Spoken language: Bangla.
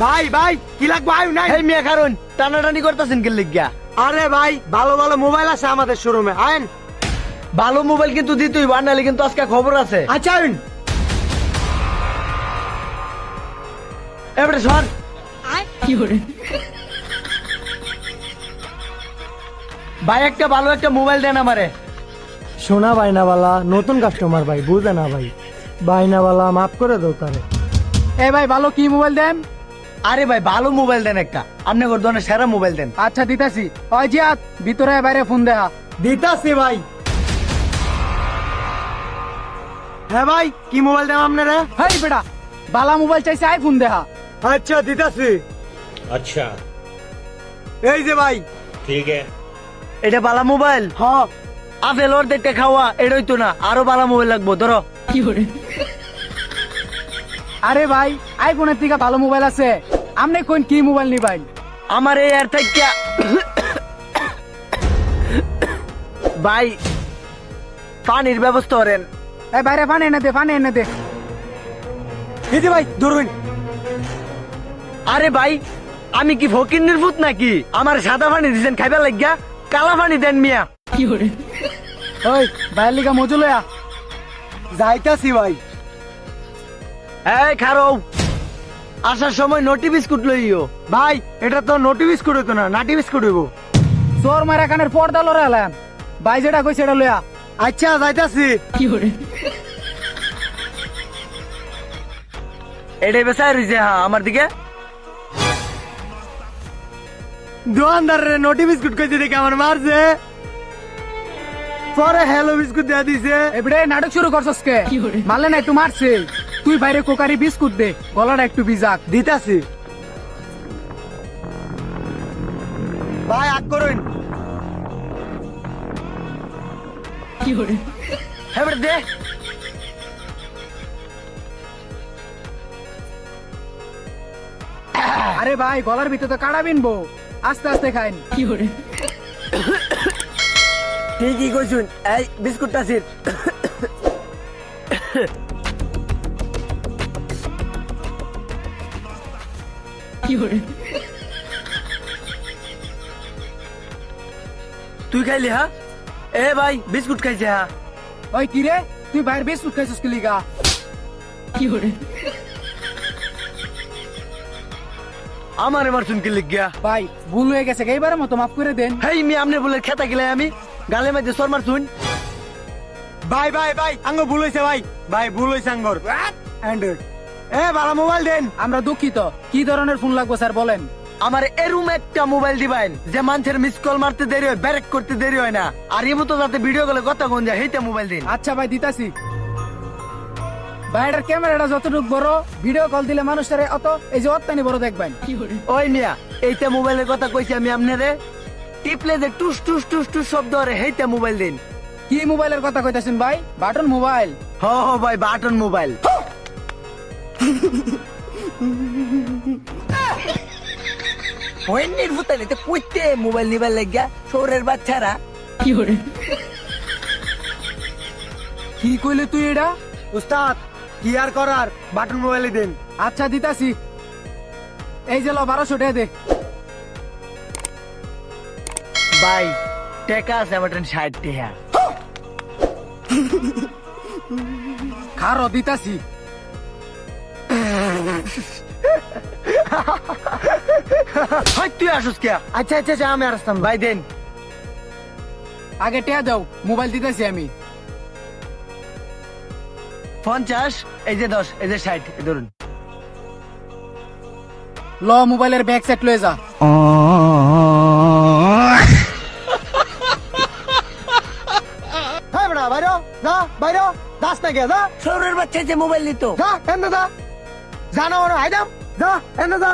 ভাই ভাই কি লাগবে আয়ু নাই এই মিয়া কারণ টানাটানি করতেছেন কি লিগা? আরে ভাই ভালো ভালো মোবাইল আছে আমাদের শোরুমে আইন। ভালো মোবাইল কিন্তু দিতেই বানালে কিন্তু আজকে খবর আছে। আচ্ছা আইন। এবারে সর। ভাই একটা ভালো একটা মোবাইল দেন আমারে। সোনা বাইনাওয়ালা নতুন কাস্টমার ভাই বুঝে না ভাই, বাইনাওয়ালা মাফ করে দাও তারে। এ ভাই ভালো কি মোবাইল দেন? আরে ভাই ভালো মোবাইল দেন একটা, আপনি ধরনের সেরা মোবাইল দেন। আচ্ছা দিতাছি। ওই জিয়াদ ভিতরে বাইরে ফোন দেয়া। দিতাছি ভাই। হ্যাঁ ভাই কি মোবাইল দেন আপনারা? হেই বেটা বালা মোবাইল চাইছে আইফোন দেয়া। আচ্ছা দিতাছি। अच्छा এই যে ভাই। ठीक है। এটা ভালো মোবাইল? হ্যাঁ আপেল ওর দেখতে খাওয়া এটাই তো না, আরো ভালো মোবাইল লাগবো ধরো। আরে ভাই আইফোনের থেকে ভালো মোবাইল আছে, আপনি কোন কি মোবাইল নিবেন? আমার এই এর থেকে ভাই পানির ব্যবস্থা করেন। এই বাইরে পানি এনে দে, পানি এনে দে। এই যে ভাই ধরুন। আরে ভাই আমি কি ফকিন্নির ভূত নাকি? আমার সাদা পানি দিছেন খাইবার লাগিয়া, কালা পানি দেন মিয়া। ওই বাইরের লিগা মজু লয়া। যাইতাছি ভাই। এই খারো, আসার সময় নটি বিস্কুট লইও। ভাই এটা তো নোটি বিস্কুট হইতো না, নাটি বিস্কুট হইব। চোর মারা কানের পর্দা লড়ে এলাম। ভাই যেটা কইছে এটা লয়া। আচ্ছা যাইতাছি। এটাই বেসাই রইছে। হ্যাঁ আমার দিকে দোকানদারের নোটি বিস্কুট কইছে দেখে আমার মারছে, পরে হ্যালো বিস্কুট দেয়া দিছে। এবারে নাটক শুরু করছস কে? মারলে না একটু মারছে। তুই বাইরে কোকারি বিস্কুট দে, গলাটা একটু ভিজাক। দিতাছি। ভাই আগ করুন। এবার দে। আরে ভাই গলার ভিতরে তো কাড়া বিনবো, আস্তে আস্তে খাইন। ঠিকই কইছুন। এই বিস্কুটটা ছিট। তুই খাইলি? হ্যাঁ এ ভাই বিস্কুট খাইছে। হ্যাঁ ওই কি রে তুই বাইরে বিস্কুট খাইছস কি লিগা? আমার এবার শুন কি লিখিয়া। ভাই ভুল হয়ে গেছে, এইবারের মতো মাফ করে দেন। হেই মি আমনে বলে খেতা গেলে আমি গালে মধ্যে সর মার শুন। ভাই ভাই ভাই আঙ্গ ভুল হইছে ভাই, ভাই ভুল হইছে আঙ্গর। অ্যান্ড্রয়েড এ ভালো মোবাইল দেন। আমরা দুঃখিত। কি ধরনের ফোন লাগবে স্যার বলেন? আমার এরুম একটা মোবাইল দিবেন যে মানুষের মিস কল মারতে দেরি হয়, ব্যারেক করতে দেরি হয় না, আর এমন তো যাতে ভিডিও কলে কথা কোন যায় সেইটা মোবাইল দিন। আচ্ছা ভাই দিতাছি। ভাইটার ক্যামেরাটা যতটুকু বড়, ভিডিও কল দিলে মানুষের অত এই যে অত্যানি বড় দেখবেন। ওই মিয়া এইটা মোবাইলের কথা কইছি আমি আপনারে, টিপলে যে টুস টুস টুস টুস শব্দ হয় সেইটা মোবাইল দিন। কি মোবাইলের কথা কইতাছেন ভাই? Button mobile? হ হ ভাই বাটন মোবাইল। ওই নির্ভুতালে তো কইতে মোবাইল নিবার লাগিয়া শহরের বাচ্চারা। কি কইলে তুই এটা? উস্তাদ কি আর করার, বাটন মোবাইলে দেন। আচ্ছা দিতাছি। এই যে ল 1200 টাকা দে। ভাই টেকা আছে আমার 60 টাকা। খারো দিতাছি। হাই তুই আসুস কে? আচ্ছা আচ্ছা আচ্ছা আমি আর আসতাম। ভাই দেন। আগে টেয়া দাও, মোবাইল দিতেছি আমি। 50, এই যে 10, এই যে 60, এই ধরুন। ল মোবাইলের ব্যাক সেট লয়ে যা। হ্যাঁ বেটা বাইরো যা, বাইরো দাস না কে যা, শহরের বাচ্চা যে মোবাইল নিত। যা এনে যা, জানো হাইদাম যা এনে যা।